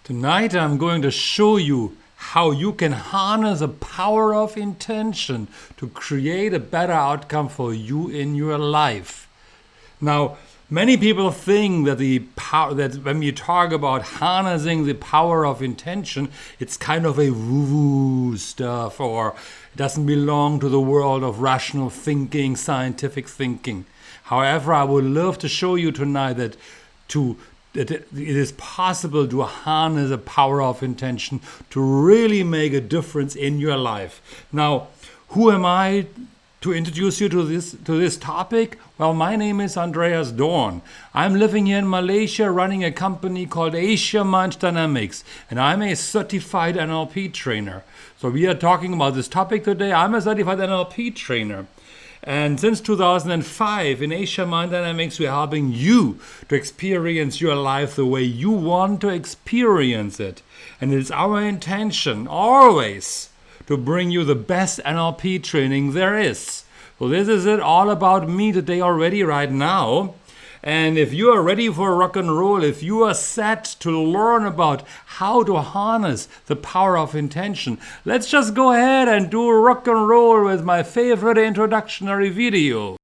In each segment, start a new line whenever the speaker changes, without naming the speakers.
Tonight I'm going to show you how you can harness the power of intention to create a better outcome for you in your life. Now, many people think that that when we talk about harnessing the power of intention, it's kind of a woo-woo stuff, or it doesn't belong to the world of rational thinking, scientific thinking. However, I would love to show you tonight that it is possible to harness the power of intention to really make a difference in your life. Now, who am I to introduce you to this topic? Well, my name is Andreas. I'm living here in Malaysia, running a company called Asia Mind Dynamics, and I'm a certified NLP trainer. So we are talking about this topic today. I'm a certified NLP trainer. And since 2005, in Asia Mind Dynamics, we're helping you to experience your life the way you want to experience it. And it's our intention, always, to bring you the best NLP training there is. So this is it, all about me today already, right now. And if you are ready for rock and roll, if you are set to learn about how to harness the power of intention, let's just go ahead and do rock and roll with my favorite introductory video.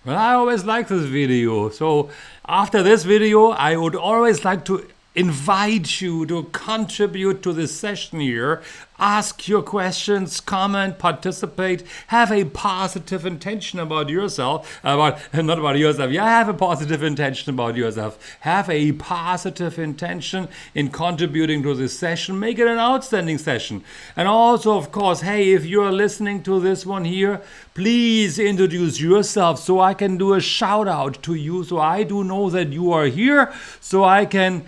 Well, I always like this video. So after this video, I would always like to invite you to contribute to this session here. Ask your questions, comment, participate, have a positive intention about yourself. Not about yourself. Yeah, have a positive intention about yourself. Have a positive intention in contributing to this session. Make it an outstanding session. And also, of course, hey, if you're listening to this one here, please introduce yourself so I can do a shout out to you, so I do know that you are here, so I can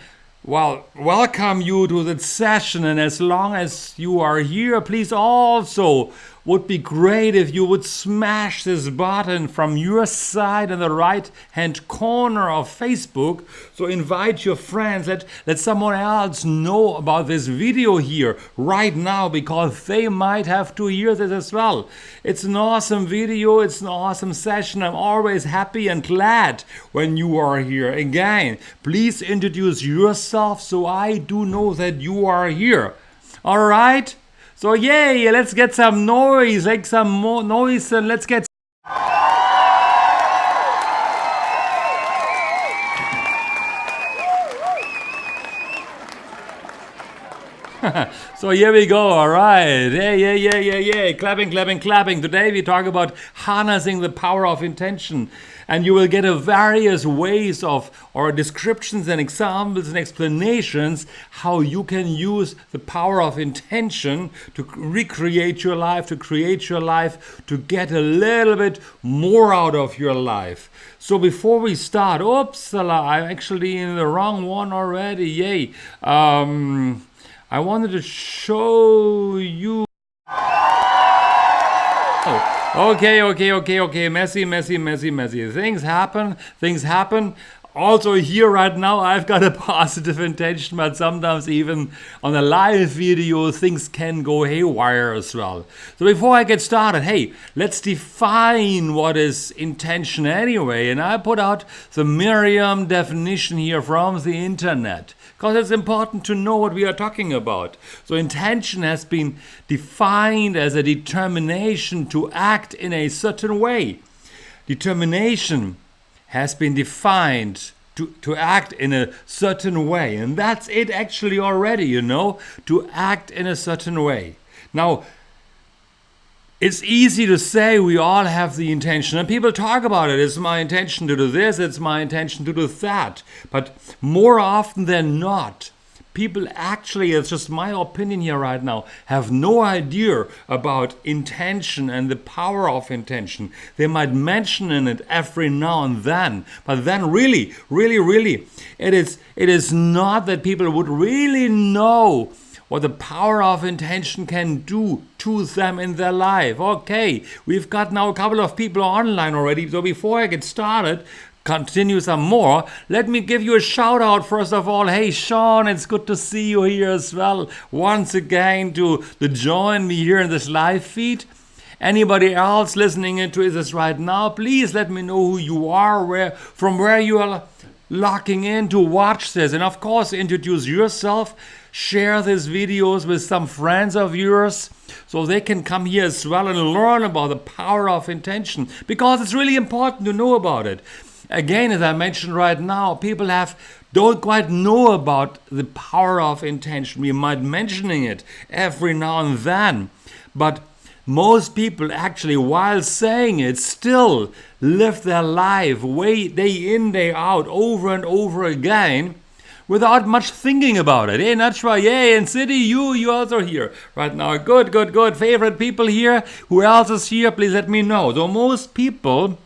welcome you to the session. And as long as you are here, please also would be great if you would smash this button from your side in the right hand corner of Facebook. So invite your friends, let someone else know about this video here right now, because they might have to hear this as well. It's an awesome video, it's an awesome session. I'm always happy and glad when you are here. Again, please introduce yourself so I do know that you are here. All right? So yay, let's get some noise, like some more noise, and let's get... So here we go, all right. Yeah. Clapping. Today we talk about harnessing the power of intention. And you will get a various ways of, or descriptions and examples and explanations how you can use the power of intention to recreate your life, to create your life, to get a little bit more out of your life. So before we start, I'm actually in the wrong one already, yay. I wanted to show you... Okay. Messy. Things happen. Also here right now, I've got a positive intention, but sometimes even on a live video, things can go haywire as well. So before I get started, hey, let's define what is intention anyway. And I put out the Merriam definition here from the internet, because it's important to know what we are talking about. So intention has been defined as a determination to act in a certain way. Determination has been defined to act in a certain way. And that's it actually already, to act in a certain way. Now, it's easy to say we all have the intention, and people talk about it. It's my intention to do this, it's my intention to do that. But more often than not, People actually, it's just my opinion here right now, have no idea about intention and the power of intention. They might mention it every now and then, but then really, it is not that people would really know what the power of intention can do to them in their life. Okay, we've got now a couple of people online already, so before I get started, continue some more, let me give you a shout out first of all. Hey Sean, it's good to see you here as well once again to join me here in this live feed. Anybody else listening into this right now, please let me know who you are, from where you are locking in to watch this, and of course introduce yourself. Share these videos with some friends of yours so they can come here as well and learn about the power of intention, because it's really important to know about it. Again, as I mentioned right now, people don't quite know about the power of intention. We might mentioning it every now and then, but most people actually, while saying it, still live their life day in, day out, over and over again, without much thinking about it. Hey, Nachra, yay, and City, you also here right now. Good. Favorite people here. Who else is here? Please let me know. So most people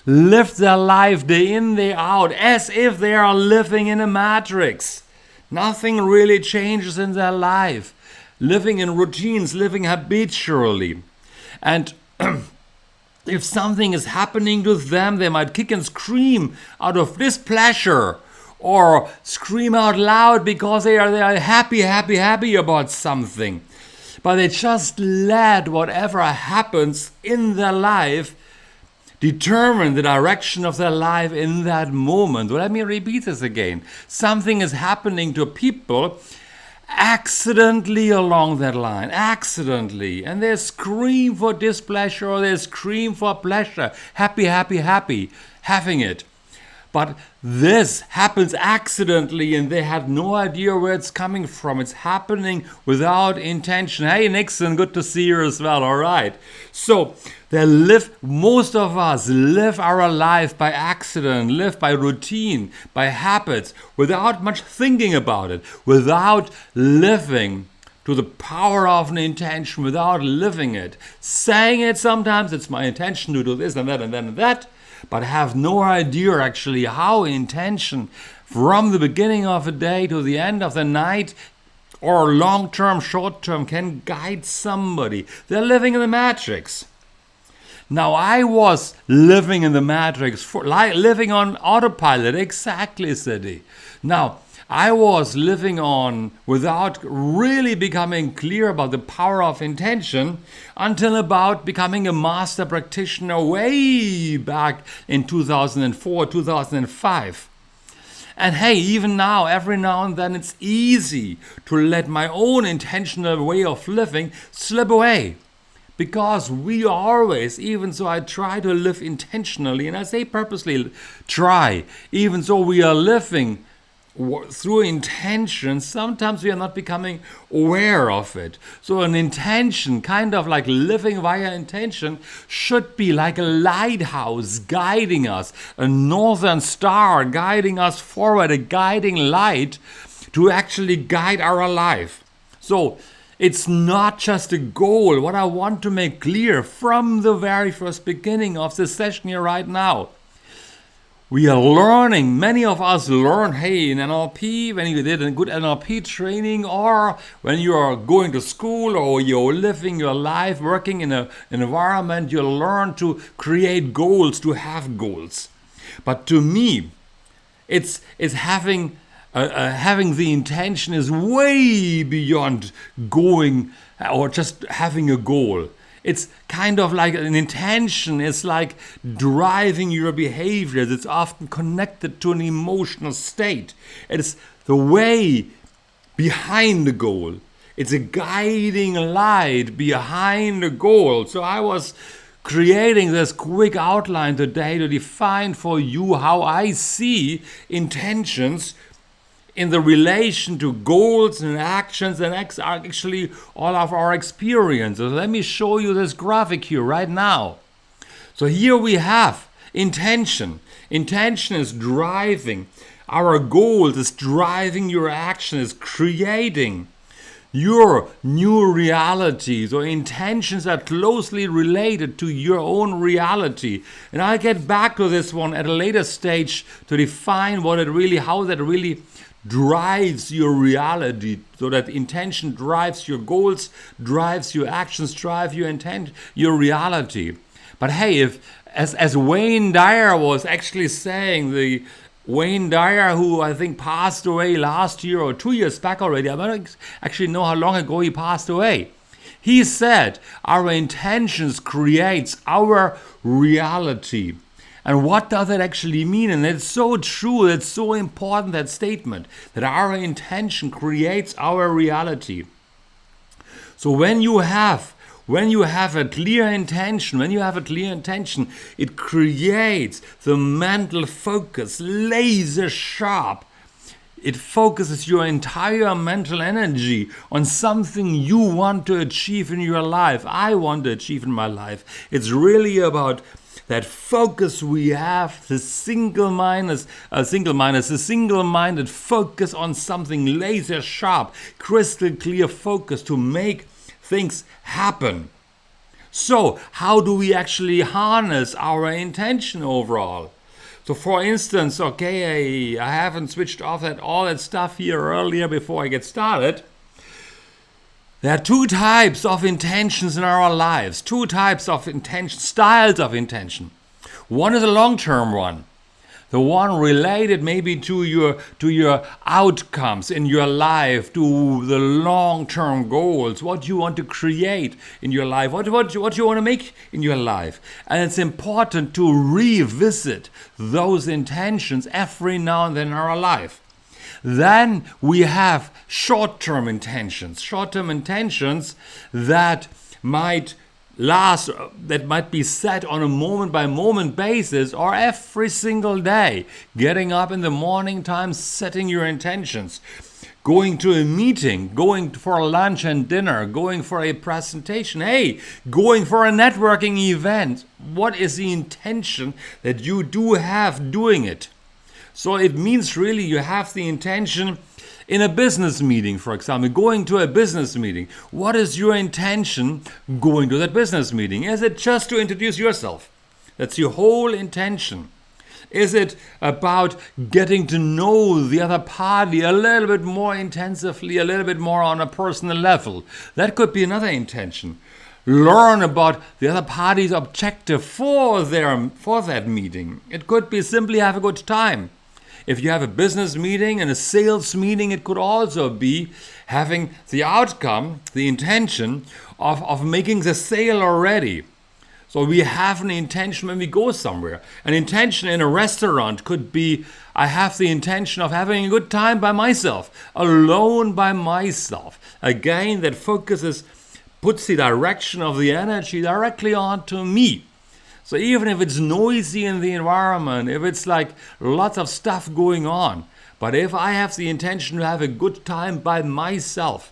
live their life day in, day out, as if they are living in a matrix. Nothing really changes in their life. Living in routines, living habitually. And if something is happening to them, they might kick and scream out of displeasure, or scream out loud because they are happy about something. But they just let whatever happens in their life determine the direction of their life in that moment. Well, let me repeat this again. Something is happening to people accidentally along that line, and they scream for displeasure or they scream for pleasure, happy, having it. But this happens accidentally and they had no idea where it's coming from. It's happening without intention. Hey Nixon, good to see you as well. All right. So most of us live our life by accident, live by routine, by habits, without much thinking about it, without living to the power of an intention, without living it. Saying it sometimes, it's my intention to do this and that and that and that, but have no idea actually how intention from the beginning of a day to the end of the night, or long-term, short-term, can guide somebody. They're living in the matrix. Now, I was living in the matrix, living on autopilot, exactly, City. Now, I was living on without really becoming clear about the power of intention until about becoming a master practitioner way back in 2004, 2005. And hey, even now, every now and then, it's easy to let my own intentional way of living slip away. Because we always, even so I try to live intentionally, and I say purposely try, even so we are living through intention, sometimes we are not becoming aware of it. So an intention, kind of like living via intention, should be like a lighthouse guiding us, a northern star guiding us forward, a guiding light to actually guide our life. So it's not just a goal. What I want to make clear from the very first beginning of this session here right now, we are learning, many of us learn, hey, in NLP, when you did a good NLP training, or when you are going to school, or you're living your life, working in an environment, you learn to create goals, to have goals. But to me, it's having the intention is way beyond going or just having a goal. It's kind of like an intention. It's like driving your behaviors. It's often connected to an emotional state. It's the way behind the goal. It's a guiding light behind the goal. So I was creating this quick outline today to define for you how I see intentions in the relation to goals and actions and actually all of our experiences. Let me show you this graphic here right now. So here we have intention. Intention is driving our goals, is driving your action, is creating your new reality. So intentions are closely related to your own reality. And I'll get back to this one at a later stage to define how that really drives your reality. So that intention drives your goals, drives your actions, drive your reality. But hey, as Wayne Dyer was actually saying, the Wayne Dyer, who I think passed away last year or 2 years back already, I don't actually know how long ago he passed away. He said, our intentions creates our reality. And what does that actually mean? And it's so true, it's so important, that statement, that our intention creates our reality. So when you have a clear intention, it creates the mental focus, laser sharp. It focuses your entire mental energy on something you want to achieve in your life. I want to achieve in my life. It's really about that focus we have, the single-minded focus on something, laser sharp, crystal clear focus to make things happen. So how do we actually harness our intention overall? So for instance, okay, I haven't switched off all that stuff here earlier before I get started. There are two types of intentions in our lives, two types of intention, styles of intention. One is a long-term one, the one related maybe to your outcomes in your life, to the long-term goals, what you want to create in your life, what you want to make in your life. And it's important to revisit those intentions every now and then in our life. Then we have short-term intentions that might last, that might be set on a moment-by-moment basis or every single day. Getting up in the morning time, setting your intentions. Going to a meeting, going for a lunch and dinner, going for a presentation, going for a networking event. What is the intention that you do have doing it? So it means really you have the intention in a business meeting, for example, going to a business meeting. What is your intention going to that business meeting? Is it just to introduce yourself? That's your whole intention. Is it about getting to know the other party a little bit more intensively, a little bit more on a personal level? That could be another intention. Learn about the other party's objective for that meeting. It could be simply have a good time. If you have a business meeting and a sales meeting, it could also be having the outcome, the intention of making the sale already. So we have an intention when we go somewhere. An intention in a restaurant could be, I have the intention of having a good time by myself, alone by myself. Again, that puts the direction of the energy directly onto me. So even if it's noisy in the environment, if it's like lots of stuff going on, but if I have the intention to have a good time by myself,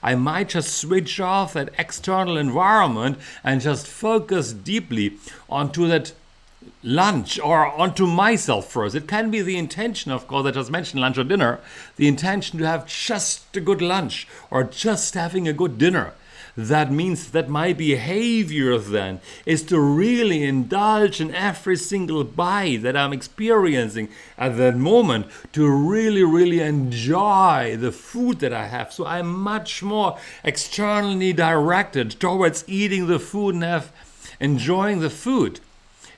I might just switch off that external environment and just focus deeply onto that lunch or onto myself first. It can be the intention, of course, I just mentioned lunch or dinner, the intention to have just a good lunch or just having a good dinner. That means that my behavior then is to really indulge in every single bite that I'm experiencing at that moment, to really, really enjoy the food that I have. So I'm much more externally directed towards eating the food and enjoying the food.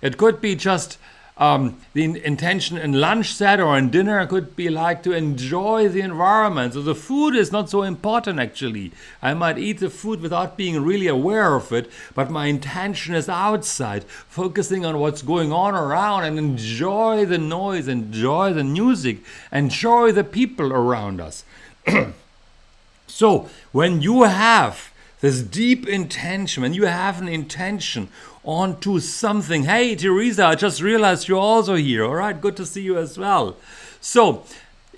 It could be just the intention in lunch set or in dinner could be like to enjoy the environment. So the food is not so important actually. I might eat the food without being really aware of it, but my intention is outside, focusing on what's going on around and enjoy the noise, enjoy the music, enjoy the people around us. So when you have this deep intention, when you have an intention onto something. Hey, Teresa, I just realized you're also here. All right, good to see you as well. So,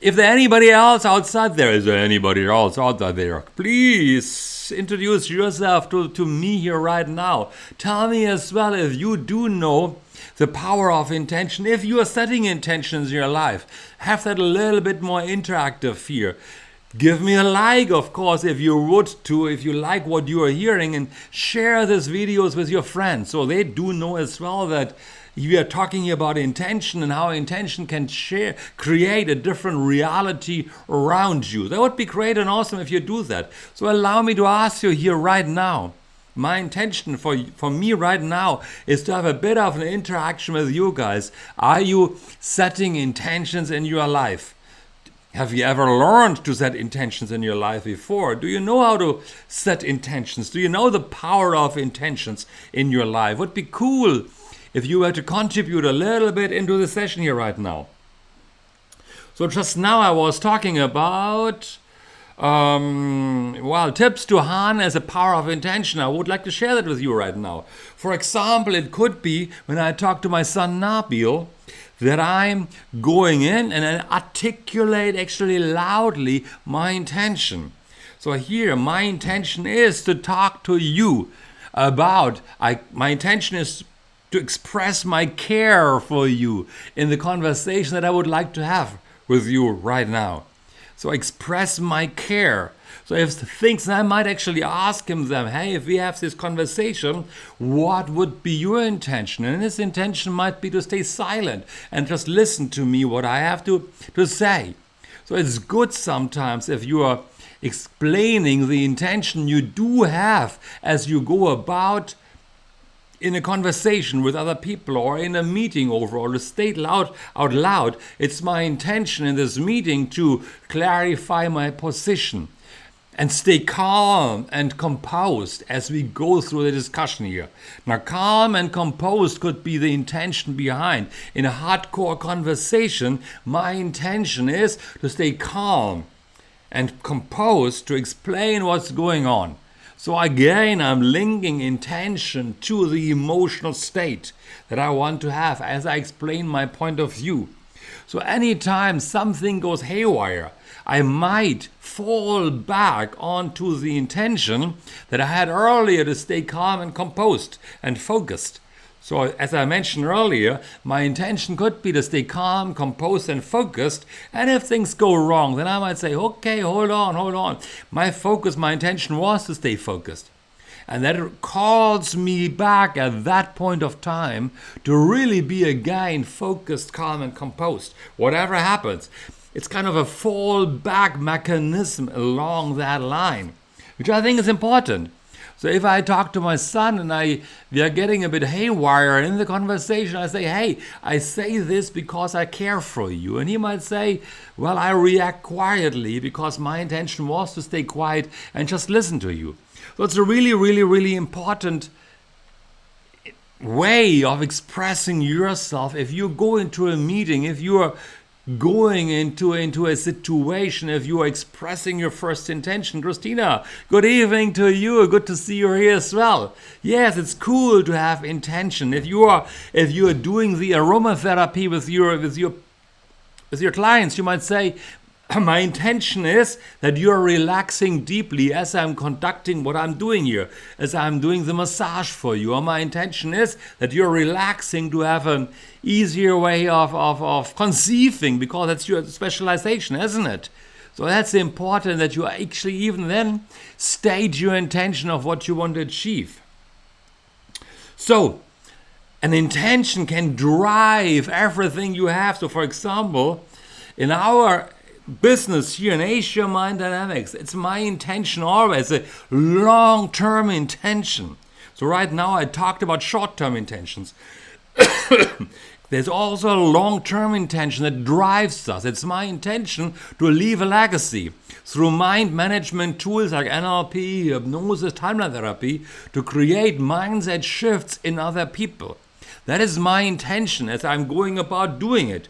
if there's anybody else outside there, is there anybody else outside there? Please introduce yourself to me here right now. Tell me as well if you do know the power of intention. If you are setting intentions in your life, have that a little bit more interactive here. Give me a like, of course, if you would to, if you like what you are hearing, and share these videos with your friends so they do know as well that we are talking about intention and how intention can create a different reality around you. That would be great and awesome if you do that. So allow me to ask you here right now. My intention for me right now is to have a bit of an interaction with you guys. Are you setting intentions in your life? Have you ever learned to set intentions in your life before? Do you know how to set intentions? Do you know the power of intentions in your life? Would be cool if you were to contribute a little bit into the session here right now. So just now I was talking about tips to harness the power of intention. I would like to share that with you right now. For example, it could be when I talk to my son Nabil, that I'm going in and I articulate actually loudly my intention. So here, my intention is to talk to you about, my intention is to express my care for you in the conversation that I would like to have with you right now. So express my care. So if things, I might actually ask him them, hey, if we have this conversation, what would be your intention? And his intention might be to stay silent and just listen to me what I have to say. So it's good sometimes if you are explaining the intention you do have as you go about in a conversation with other people or in a meeting overall, to state out loud, it's my intention in this meeting to clarify my position and stay calm and composed as we go through the discussion here. Now, calm and composed could be the intention behind. In a hardcore conversation, my intention is to stay calm and composed to explain what's going on. So again, I'm linking intention to the emotional state that I want to have as I explain my point of view. So anytime something goes haywire, I might fall back onto the intention that I had earlier to stay calm and composed and focused. So as I mentioned earlier, my intention could be to stay calm, composed and focused. And if things go wrong, then I might say, okay, hold on. My intention was to stay focused. And that calls me back at that point of time to really be again focused, calm and composed. Whatever happens, it's kind of a fallback mechanism along that line, which I think is important. So if I talk to my son and we are getting a bit haywire in the conversation, I say, hey, I say this because I care for you. And he might say, well, I react quietly because my intention was to stay quiet and just listen to you. So it's a really, really, really important way of expressing yourself. If you go into a meeting, if you are going into a situation, if you are expressing your first intention. Christina, good evening to you. Good to see you here as well. Yes, it's cool to have intention. If you are doing the aromatherapy with your clients, you might say, my intention is that you're relaxing deeply as I'm conducting what I'm doing here, as I'm doing the massage for you. Or my intention is that you're relaxing to have an easier way of conceiving, because that's your specialization, isn't it? So that's important that you actually even then state your intention of what you want to achieve. So an intention can drive everything you have. So for example, in our business here in Asia Mind Dynamics, it's my intention always, a long-term intention. So right now I talked about short-term intentions. There's also a long-term intention that drives us. It's my intention to leave a legacy through mind management tools like NLP, hypnosis, timeline therapy, to create mindset shifts in other people. That is my intention as I'm going about doing it.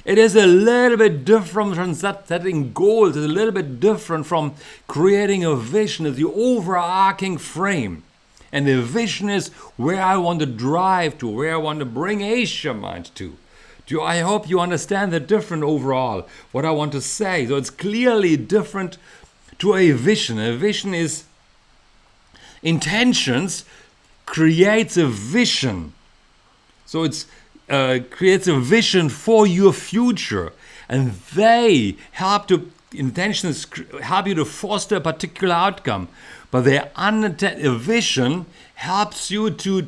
It is a little bit different from setting goals. It's a little bit different from creating a vision. It's the overarching frame. And the vision is where I want to drive to, where I want to bring Asia Mind to. I hope you understand the difference overall, what I want to say. So it's clearly different to a vision. A vision is intentions creates a vision. So it creates a vision for your future, and intentions help you to foster a particular outcome. But a vision helps you to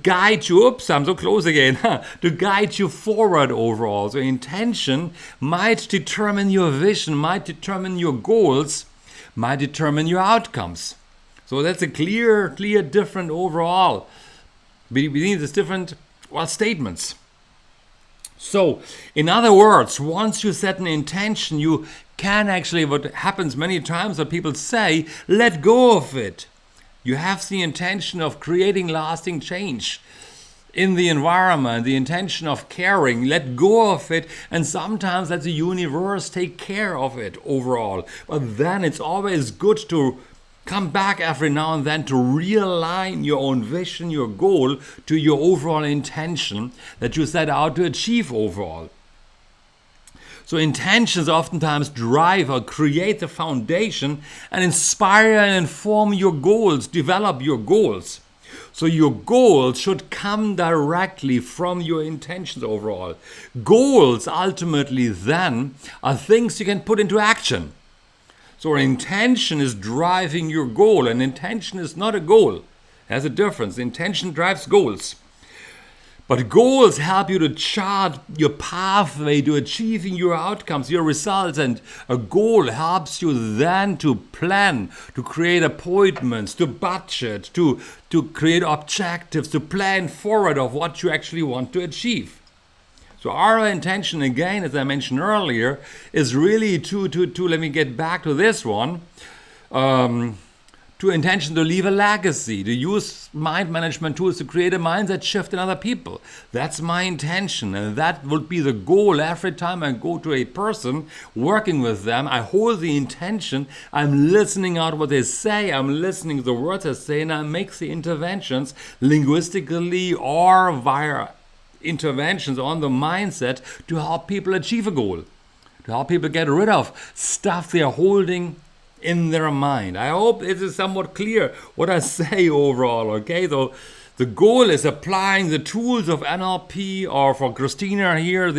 guide you. Oops, I'm so close again. To guide you forward overall. So intention might determine your vision, might determine your goals, might determine your outcomes. So that's a clear different overall between these different statements. So, in other words, once you set an intention, you can actually, what happens many times that people say, let go of it. You have the intention of creating lasting change in the environment, the intention of caring, let go of it, and sometimes let the universe take care of it overall. But then it's always good to come back every now and then to realign your own vision, your goal, to your overall intention that you set out to achieve overall. So intentions oftentimes drive or create the foundation and inspire and inform your goals, develop your goals. So your goals should come directly from your intentions overall. Goals ultimately then are things you can put into action. So an intention is driving your goal. An intention is not a goal. There's a difference. Intention drives goals. But goals help you to chart your pathway to achieving your outcomes, your results. And a goal helps you then to plan, to create appointments, to budget, to create objectives, to plan forward of what you actually want to achieve. So our intention, again, as I mentioned earlier, is really to let me get back to this one, to intention to leave a legacy, to use mind management tools to create a mindset shift in other people. That's my intention, and that would be the goal every time I go to a person, working with them. I hold the intention, I'm listening out what they say, I'm listening to the words they say, and I make the interventions linguistically or via interventions on the mindset to help people achieve a goal, to help people get rid of stuff they're holding in their mind. I hope it is somewhat clear what I say overall, okay? So the goal is applying the tools of NLP, or for Christina here,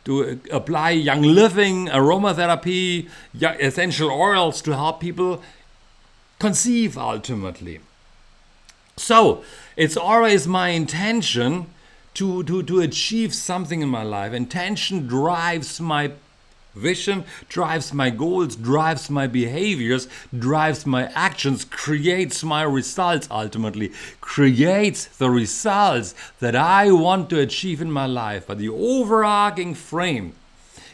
to apply Young Living, aromatherapy, essential oils to help people conceive ultimately. So it's always my intention to achieve something in my life. Intention drives my vision, drives my goals, drives my behaviors, drives my actions, creates my results ultimately, creates the results that I want to achieve in my life. But the overarching frame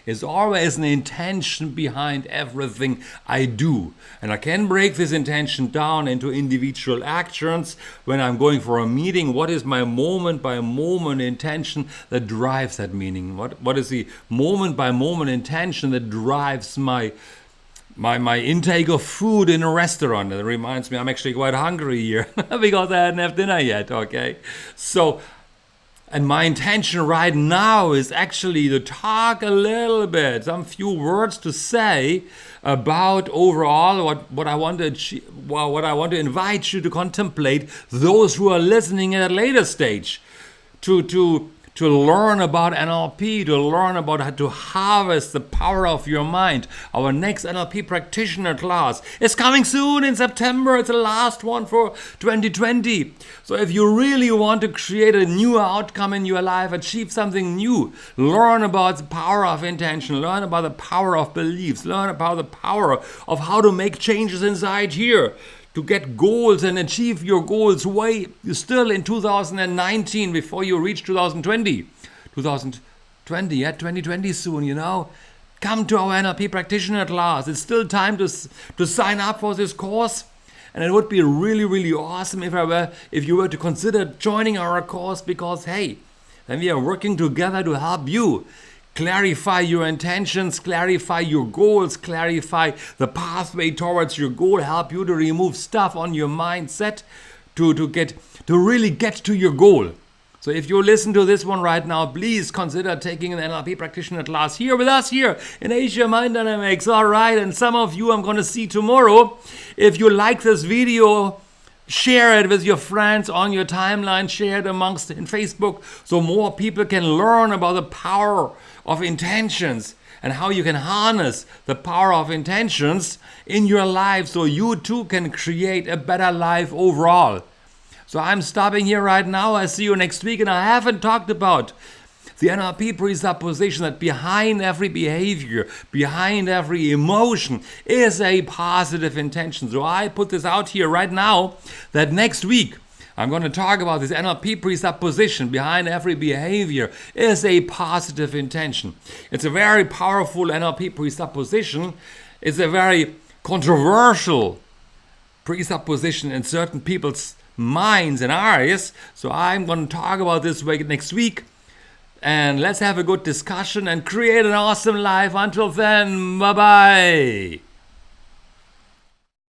is always an intention behind everything I do. And I can break this intention down into individual actions. When I'm going for a meeting, what is my moment by moment intention that drives that meeting? What is the moment by moment intention that drives my intake of food in a restaurant? That reminds me, I'm actually quite hungry here because I hadn't had dinner yet, okay? And my intention right now is actually to talk a little bit, some few words to say about overall what I want to achieve, what I want to invite you to contemplate, those who are listening at a later stage, to learn about NLP, to learn about how to harvest the power of your mind. Our next NLP practitioner class is coming soon in September. It's the last one for 2020. So if you really want to create a new outcome in your life, achieve something new, learn about the power of intention, learn about the power of beliefs, learn about the power of how to make changes inside here, to get goals and achieve your goals still in 2019 before you reach 2020. 2020 soon, you know. Come to our NLP practitioner class. It's still time to sign up for this course. And it would be really, really awesome if you were to consider joining our course, because, hey, then we are working together to help you clarify your intentions, clarify your goals, clarify the pathway towards your goal, help you to remove stuff on your mindset to really get to your goal. So if you listen to this one right now, please consider taking an NLP practitioner class here with us here in Asia Mind Dynamics. All right, and some of you I'm going to see tomorrow. If you like this video, Share it with your friends on your timeline. Share it amongst in Facebook so more people can learn about the power of intentions and how you can harness the power of intentions in your life so you too can create a better life overall. So I'm stopping here right now. I see you next week, and I haven't talked about the NLP presupposition that behind every behavior, behind every emotion is a positive intention. So I put this out here right now that next week I'm going to talk about this NLP presupposition behind every behavior is a positive intention. It's a very powerful NLP presupposition. It's a very controversial presupposition in certain people's minds and eyes. So I'm going to talk about this next week. And let's have a good discussion and create an awesome life. Until then, bye-bye.